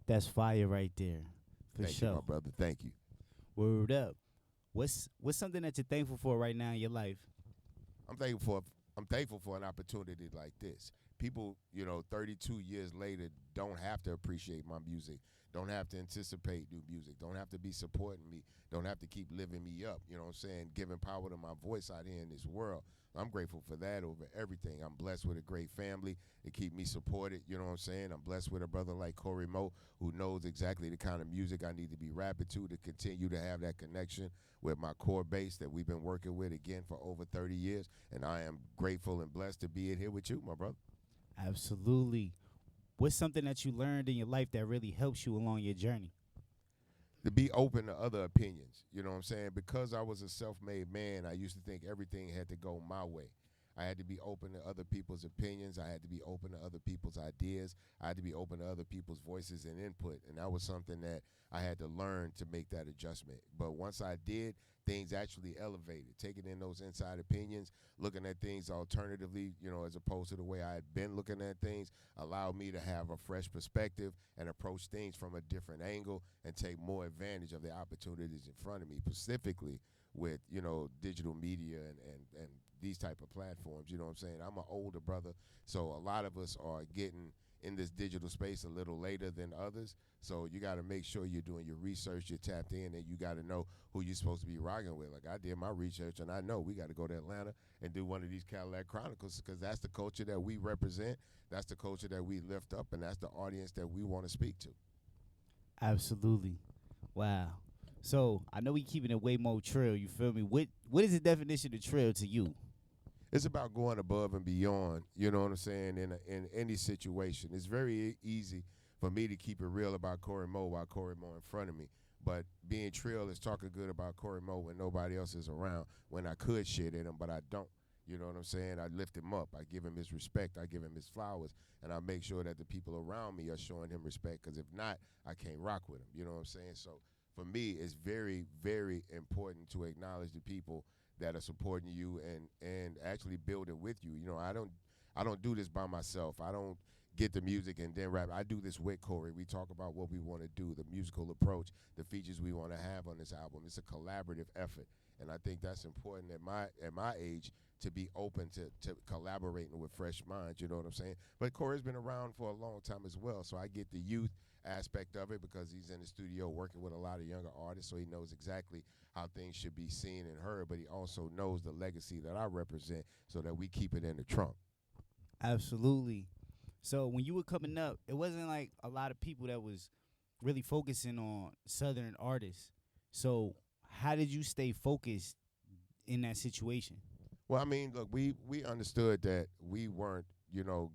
That's fire right there, for Thank you, my sure. brother. Thank you. Word up. What's something that you're thankful for right now in your life? I'm thankful for I'm thankful for an opportunity like this. People, 32 years later don't have to appreciate my music, don't have to anticipate new music, don't have to be supporting me, don't have to keep lifting me up, you know what I'm saying, giving power to my voice out here in this world. I'm grateful for that over everything. I'm blessed with a great family to keep me supported, you know what I'm saying? I'm blessed with a brother like Corey Moe who knows exactly the kind of music I need to be rapping to continue to have that connection with my core base that we've been working with again for over 30 years. And I am grateful and blessed to be in here with you, my brother. Absolutely. What's something that you learned in your life that really helps you along your journey? To be open to other opinions, you know what I'm saying? Because I was a self made man, I used to think everything had to go my way. I had to be open to other people's opinions. I had to be open to other people's ideas. I had to be open to other people's voices and input. And that was something that I had to learn to make that adjustment. But once I did, things actually elevated. Taking in those inside opinions, looking at things alternatively, as opposed to the way I had been looking at things, allowed me to have a fresh perspective and approach things from a different angle and take more advantage of the opportunities in front of me, specifically with digital media and these type of platforms. You know what I'm saying? I'm an older brother, so a lot of us are getting in this digital space a little later than others. So you got to make sure you're doing your research, you're tapped in, and you got to know who you're supposed to be rocking with. Like I did my research, and I know we got to go to Atlanta and do one of these Cadillac Chronicles because that's the culture that we represent, that's the culture that we lift up, and that's the audience that we want to speak to. Absolutely. Wow. So I know we keeping it way more trail. You feel me? What is the definition of trail to you? It's about going above and beyond, you know what I'm saying, in any situation. It's very easy for me to keep it real about Corey Moe while Corey Moe in front of me. But being trill is talking good about Corey Moe when nobody else is around, when I could shit at him, but I don't. You know what I'm saying? I lift him up. I give him his respect. I give him his flowers. And I make sure that the people around me are showing him respect because if not, I can't rock with him. You know what I'm saying? So for me, it's very, very important to acknowledge the people that are supporting you and actually build it with you. I don't do this by myself. I don't get the music and then rap. I do this with Corey. We talk about what we want to do, the musical approach, the features we want to have on this album. It's a collaborative effort, and I think that's important at my age to be open to collaborating with fresh minds. You know what I'm saying? But Corey's been around for a long time as well, so I get the youth aspect of it because he's in the studio working with a lot of younger artists, so he knows exactly how things should be seen and heard, but he also knows the legacy that I represent so that we keep it in the trunk. Absolutely. So when you were coming up, it wasn't like a lot of people that was really focusing on Southern artists. So how did you stay focused in that situation? Well, I mean, look, we understood that we weren't,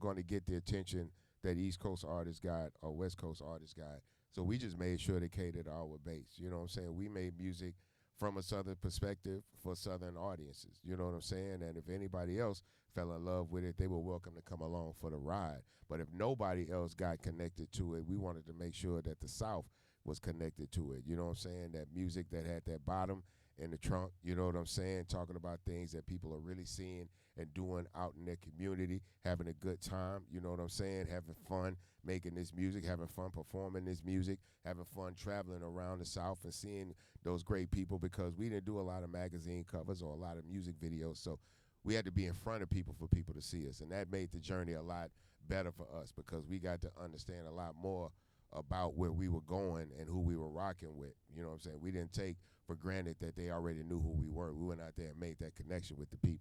going to get the attention that East Coast artists got or West Coast artists got. So we just made sure they catered to our base. You know what I'm saying? We made music from a Southern perspective for Southern audiences. You know what I'm saying? And if anybody else fell in love with it, they were welcome to come along for the ride. But if nobody else got connected to it, we wanted to make sure that the South was connected to it. You know what I'm saying? That music that had that bottom in the trunk, you know what I'm saying? Talking about things that people are really seeing and doing out in their community, having a good time, you know what I'm saying? Having fun making this music, having fun performing this music, having fun traveling around the South and seeing those great people because we didn't do a lot of magazine covers or a lot of music videos. So we had to be in front of people for people to see us. And that made the journey a lot better for us because we got to understand a lot more about where we were going and who we were rocking with. You know what I'm saying? We didn't take for granted that they already knew who we were. We went out there and made that connection with the people.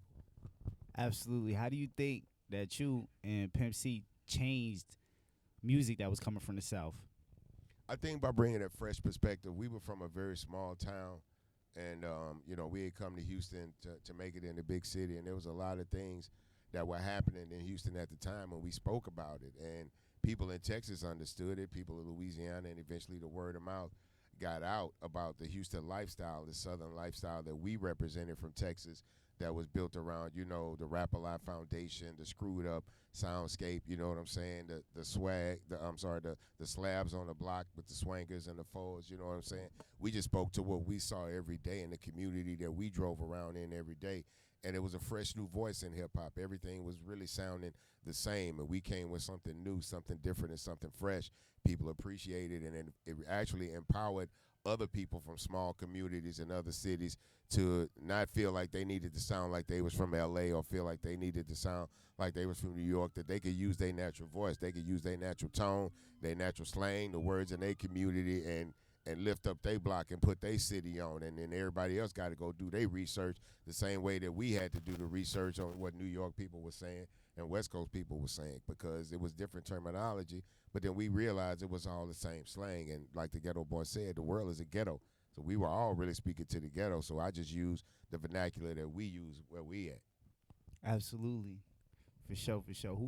Absolutely. How do you think that you and Pimp C changed music that was coming from the South? I think by bringing that fresh perspective, we were from a very small town, and we had come to Houston to make it in the big city, and there was a lot of things that were happening in Houston at the time when we spoke about it, and people in Texas understood it, people in Louisiana, and eventually the word of mouth got out about the Houston lifestyle, the Southern lifestyle that we represented from Texas that was built around, the Rap A Lot Foundation, the screwed up soundscape, you know what I'm saying, the swag, the slabs on the block with the swangers and the foes, you know what I'm saying. We just spoke to what we saw every day in the community that we drove around in every day. and it was a fresh new voice in hip hop. Everything was really sounding the same, and we came with something new, something different, and something fresh. People appreciated it, and it actually empowered other people from small communities and other cities to not feel like they needed to sound like they was from LA or feel like they needed to sound like they was from New York, that they could use their natural voice, they could use their natural tone, their natural slang, the words in their community, and lift up their block and put their city on. And then everybody else got to go do their research the same way that we had to do the research on what New York people were saying and West Coast people were saying, because it was different terminology. But then we realized it was all the same slang. And like the Ghetto Boy said, the world is a ghetto. So we were all really speaking to the ghetto. So I just used the vernacular that we use where we at. Absolutely. For sure, for sure. Who